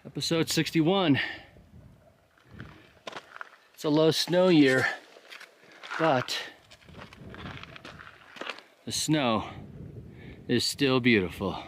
Episode 61. It's a low snow year, but the snow is still beautiful.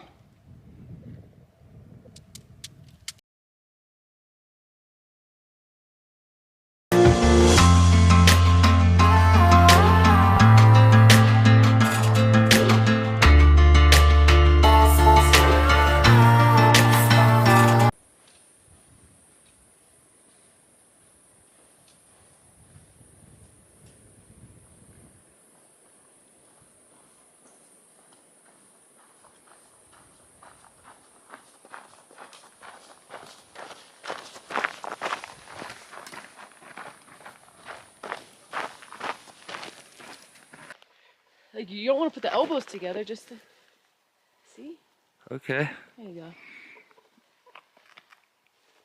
Like, you don't want to put the elbows together, just to see. Okay. There you go.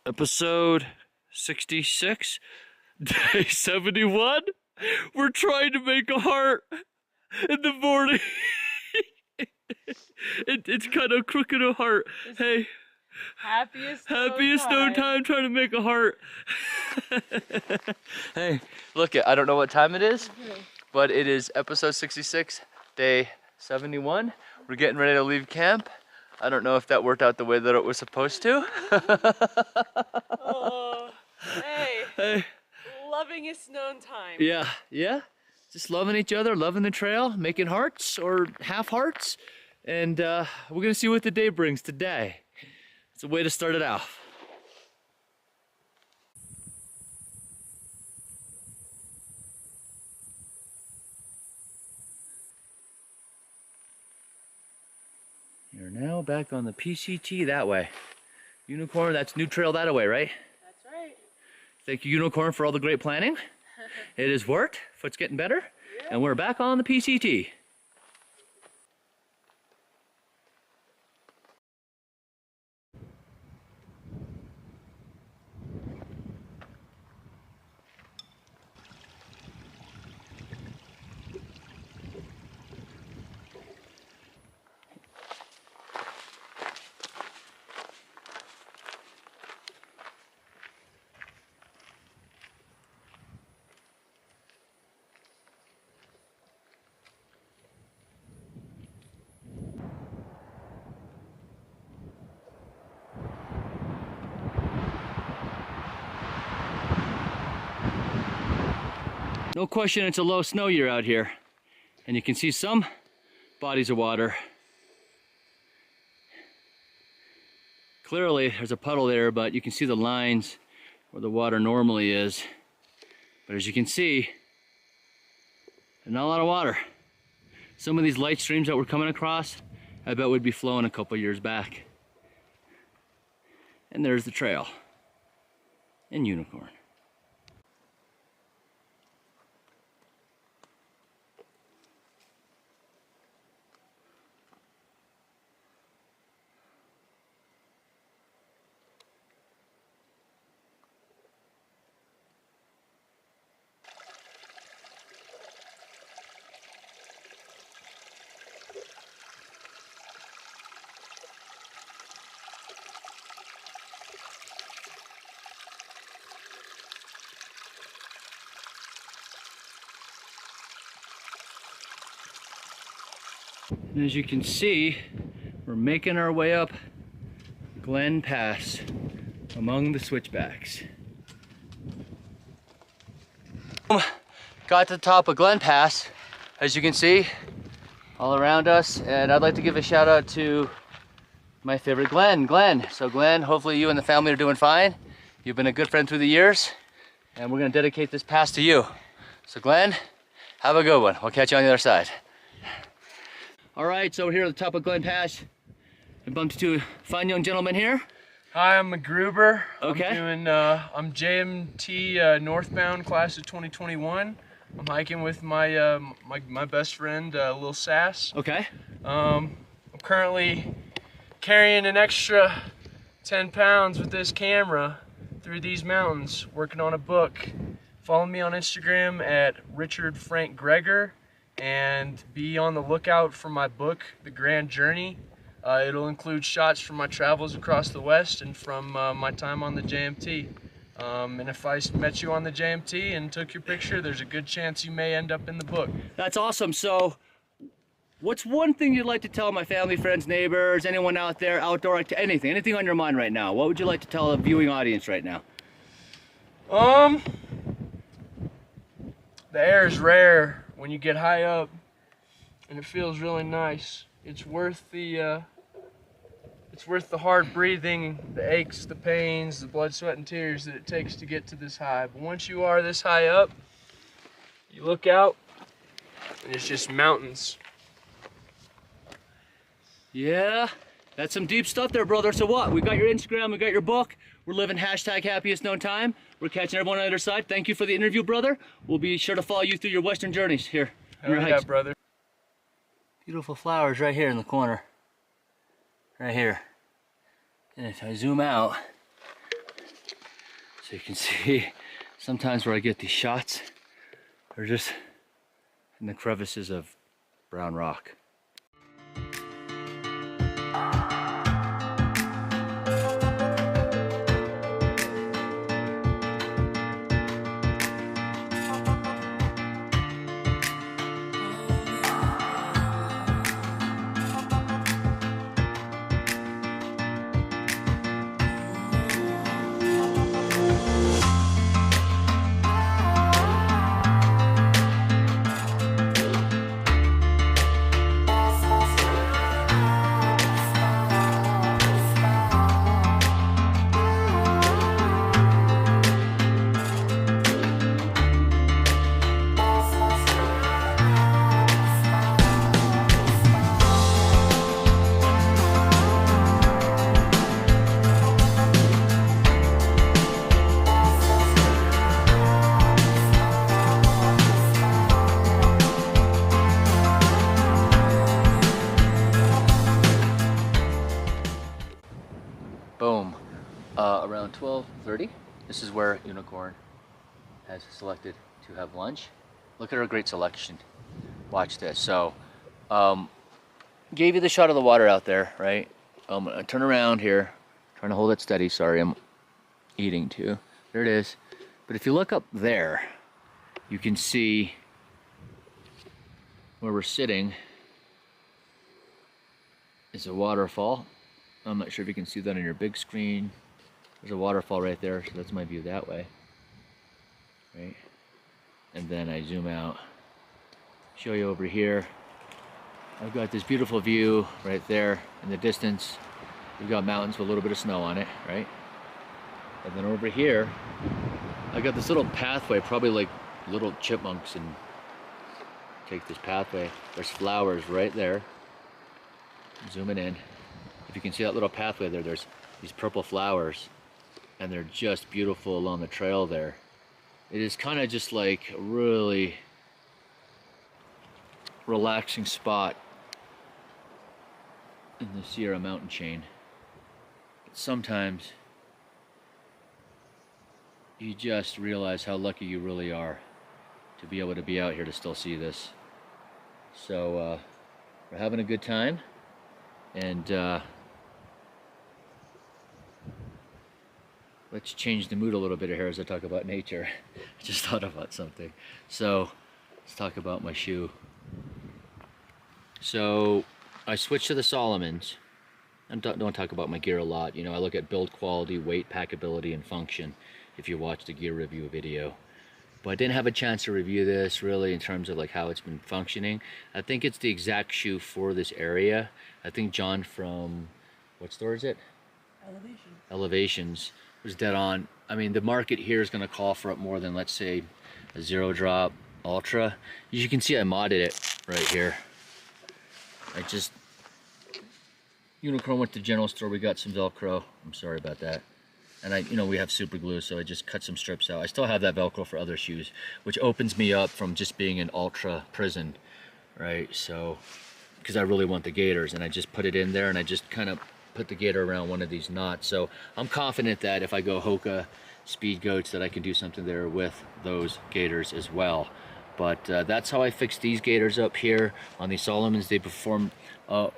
Episode 66, day 71. We're trying to make a heart in the morning. It's kind of crooked a heart. Hey, Happiest snow time trying to make a heart. Hey, look, I don't know what time it is, but it is episode 66, day 71. We're getting ready to leave camp. I don't know if that worked out the way that it was supposed to. Oh, hey. Hey. Lovingest known time. Yeah. Just loving each other, loving the trail, making hearts or half hearts. And we're gonna see what the day brings today. It's a way to start it off. You're now back on the PCT that way. Unicorn, that's new trail that way, right? That's right. Thank you, Unicorn, for all the great planning. It has worked, foot's getting better, and we're back on the PCT. No question, it's a low snow year out here. And you can see some bodies of water. Clearly, there's a puddle there, but you can see the lines where the water normally is. But as you can see, there's not a lot of water. Some of these light streams that we're coming across, I bet would be flowing a couple years back. And there's the trail and Unicorn. And as you can see, we're making our way up Glen Pass among the switchbacks. Got to the top of Glen Pass, as you can see, all around us. And I'd like to give a shout out to my favorite Glenn. So Glenn, hopefully you and the family are doing fine. You've been a good friend through the years, and we're gonna dedicate this pass to you. So Glenn, have a good one. We'll catch you on the other side. All right, so we're here at the top of Glen Pass. I bumped into a fine young gentleman here. Hi, I'm MacGruber. Okay. I'm JMT northbound class of 2021. I'm hiking with my my best friend, Lil Sass. Okay. I'm currently carrying an extra 10 pounds with this camera through these mountains, working on a book. Follow me on Instagram at Richard Frank Greger, and be on the lookout for my book, The Grand Journey. It'll include shots from my travels across the West and from my time on the JMT. And if I met you on the JMT and took your picture, there's a good chance you may end up in the book. That's awesome. So what's one thing you'd like to tell my family, friends, neighbors, anyone out there, outdoor, anything on your mind right now? What would you like to tell a viewing audience right now? The air is rare when you get high up, and it feels really nice. It's worth the hard breathing, the aches, the pains, the blood, sweat, and tears that it takes to get to this high. But once you are this high up, you look out, and it's just mountains. Yeah, that's some deep stuff there, brother. So what? We got your Instagram, we got your book. We're living #happiest known time. We're catching everyone on the other side. Thank you for the interview, brother. We'll be sure to follow you through your Western journeys here. Hell yeah, brother. Beautiful flowers right here in the corner. Right here. And if I zoom out, so you can see sometimes where I get these shots are just in the crevices of brown rock. Boom. Around 12:30, this is where Unicorn has selected to have lunch. Look at her great selection. Watch this. So, gave you the shot of the water out there, right? I'm gonna turn around here, trying to hold it steady. Sorry, I'm eating too. There it is. But if you look up there, you can see where we're sitting is a waterfall. I'm not sure if you can see that on your big screen. There's a waterfall right there, so that's my view that way. Right? And then I zoom out, show you over here. I've got this beautiful view right there in the distance. We've got mountains with a little bit of snow on it, right? And then over here, I got this little pathway, probably like little chipmunks and take this pathway. There's flowers right there. Zooming in. If you can see that little pathway there, there's these purple flowers and they're just beautiful along the trail there. It is kind of just like a really relaxing spot in the Sierra mountain chain. But sometimes you just realize how lucky you really are to be able to be out here to still see this. So we're having a good time, and let's change the mood a little bit here as I talk about nature. I just thought about something. So let's talk about my shoe. So I switched to the Solomons. I don't talk about my gear a lot. You know, I look at build quality, weight, packability, and function if you watch the gear review video. But I didn't have a chance to review this really in terms of like how it's been functioning. I think it's the exact shoe for this area. I think John from, what store is it? Elevations was dead on. I mean, the market here is going to call for it more than, let's say, a zero drop ultra. As you can see, I modded it right here. I just, Unicorn went to the general store, we got some Velcro. I'm sorry about that. And we have super glue, so I just cut some strips out. I still have that Velcro for other shoes, which opens me up from just being an ultra prison, right? So, because I really want the gaiters, and I just put it in there, and I just kind of put the gaiter around one of these knots. So I'm confident that if I go Hoka speed goats that I can do something there with those gaiters as well. But that's how I fixed these gators up here on these Solomons. They perform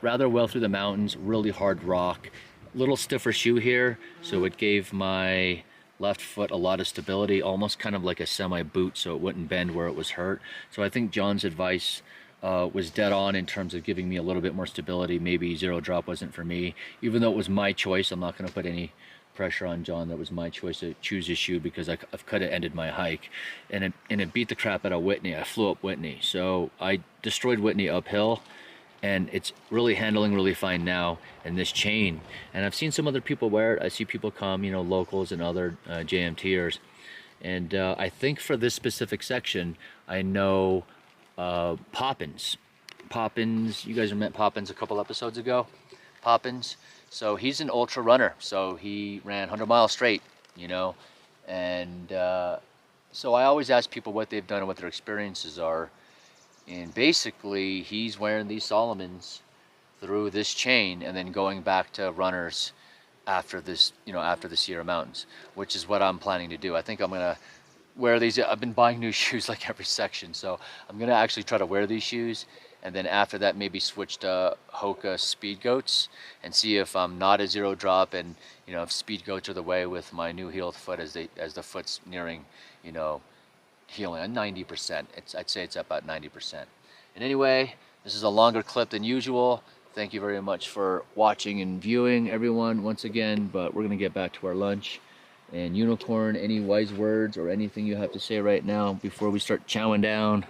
rather well through the mountains, really hard rock. Little stiffer shoe here, so it gave my left foot a lot of stability, almost kind of like a semi-boot, so it wouldn't bend where it was hurt. So I think John's advice was dead on in terms of giving me a little bit more stability. Maybe zero drop wasn't for me, even though it was my choice. I'm not going to put any pressure on John. That was my choice to choose a shoe because I could have ended my hike, and it beat the crap out of Whitney. I flew up Whitney, so I destroyed Whitney uphill, and it's really handling really fine now in this chain. And I've seen some other people wear it. I see people come, you know, locals and other JMTers, and I think for this specific section, I know Poppins. You guys met Poppins a couple episodes ago. Poppins. So he's an ultra runner. So he ran 100 miles straight, you know. And so I always ask people what they've done and what their experiences are. And basically, he's wearing these Solomons through this chain and then going back to runners after this, you know, after the Sierra Mountains, which is what I'm planning to do. I think I'm gonna wear these. I've been buying new shoes like every section, so I'm gonna actually try to wear these shoes, and then after that maybe switch to Hoka Speed Goats and see if I'm not a zero drop, and you know, if Speed Goats are the way with my new healed foot as the foot's nearing, you know, healing at 90%. I'd say it's about 90%. And anyway, this is a longer clip than usual. Thank you very much for watching and viewing, everyone, once again, but we're gonna get back to our lunch. And Unicorn, any wise words or anything you have to say right now before we start chowing down?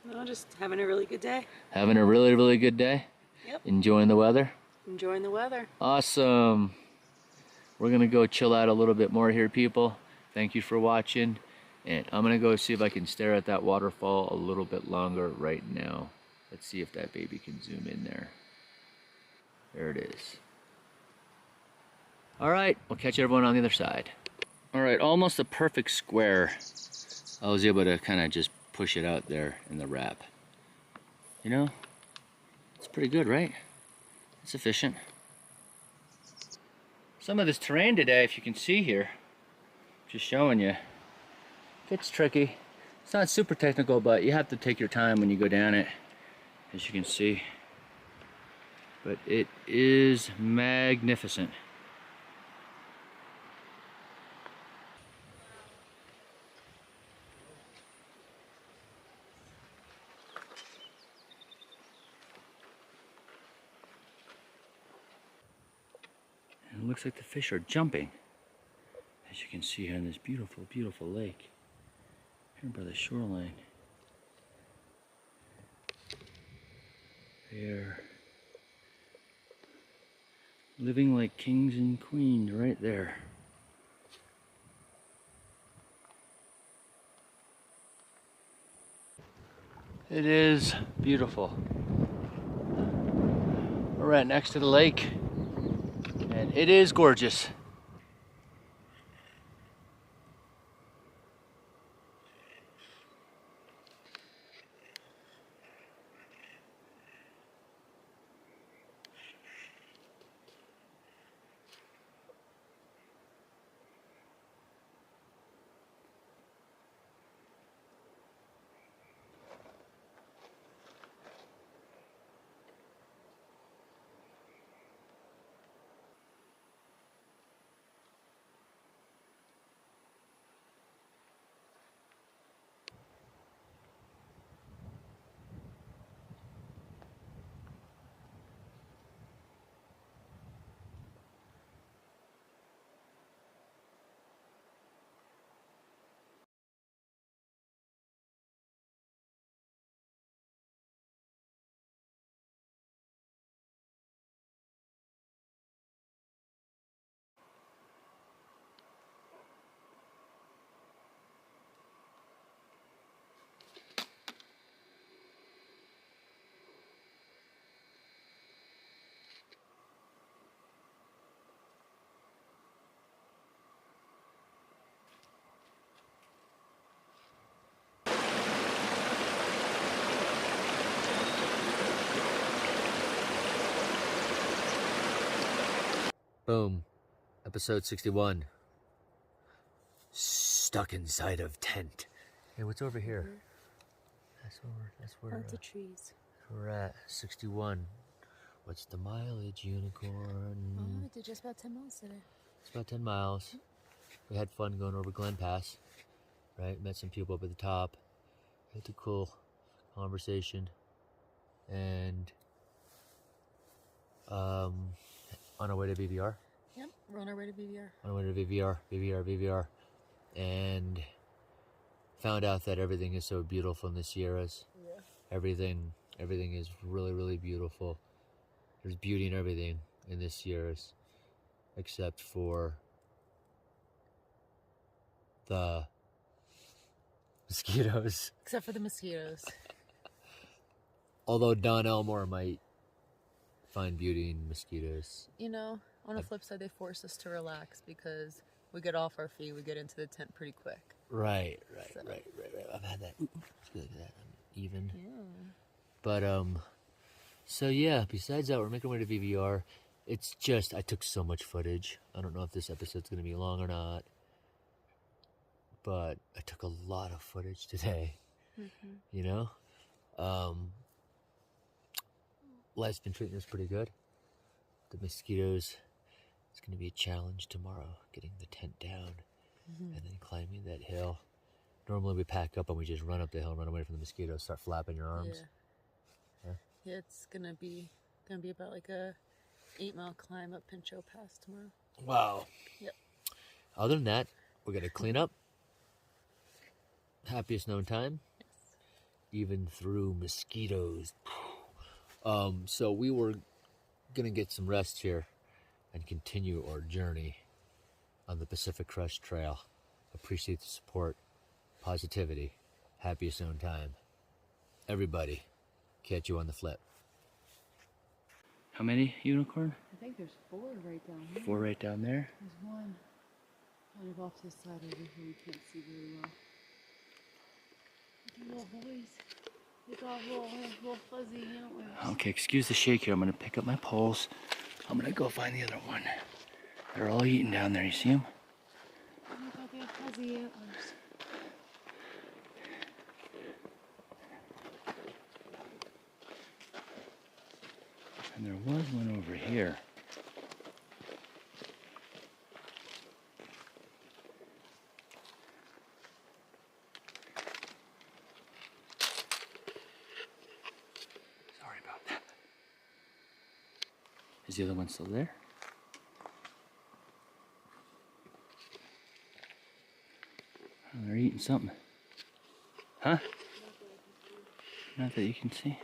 No, just having a really good day. Having a really, really good day? Yep. Enjoying the weather? Enjoying the weather. Awesome. We're gonna go chill out a little bit more here, people. Thank you for watching. And I'm gonna go see if I can stare at that waterfall a little bit longer right now. Let's see if that baby can zoom in there. There it is. All right, we'll catch everyone on the other side. All right, almost a perfect square. I was able to kind of just push it out there in the wrap. You know, it's pretty good, right? It's efficient. Some of this terrain today, if you can see here, just showing you, it's tricky. It's not super technical, but you have to take your time when you go down it, as you can see. But it is magnificent. It looks like the fish are jumping, as you can see here in this beautiful, beautiful lake here by the shoreline. They're living like kings and queens right there. It is beautiful. We're right next to the lake, and it is gorgeous. Boom. Episode 61. Stuck inside of tent. Hey, what's over here? That's where Lots of trees. we're at. 61. What's the mileage, unicorn? Oh, I did just about 10 miles today. It's about 10 miles. We had fun going over Glen Pass, right? Met some people up at the top. Had a cool conversation. And on our way to BVR. Yep, we're on our way to BVR. On our way to BVR. And found out that everything is so beautiful in the Sierras. Yeah. Everything is really, really beautiful. There's beauty in everything in the Sierras, except for the mosquitoes. Except for the mosquitoes. Although Don Elmore might find beauty in mosquitoes. You know, on the flip side, they force us to relax because we get off our feet, we get into the tent pretty quick. Right. So. I've had that. Ooh, look at that. I'm even. Yeah. But, so yeah, besides that, we're making our way to VVR. It's just, I took so much footage. I don't know if this episode's going to be long or not. But I took a lot of footage today. Mm-hmm. You know? Life's been treating us pretty good. The mosquitoes, it's going to be a challenge tomorrow, getting the tent down and then climbing that hill. Normally we pack up and we just run up the hill and run away from the mosquitoes, start flapping your arms. Yeah, it's gonna be about like a 8-mile climb up Pinchot Pass tomorrow. Wow. Yep. Other than that, we're going to clean up. Happiest known time. Yes. Even through mosquitoes. So we were going to get some rest here and continue our journey on the Pacific Crest Trail. Appreciate the support, positivity, happiest known time. Everybody, catch you on the flip. How many, Unicorn? I think there's 4 right down here. 4 right down there. There's one kind of off to the side over here you can't see very well. The little boys, they got little fuzzy antlers. Okay, excuse the shake here. I'm gonna pick up my poles. I'm gonna go find the other one. They're all eating down there. You see them? Oh my god, they have fuzzy antlers. And there was one over here. Sorry about that. Is the other one still there? Oh, they're eating something. Huh? Not that you can see.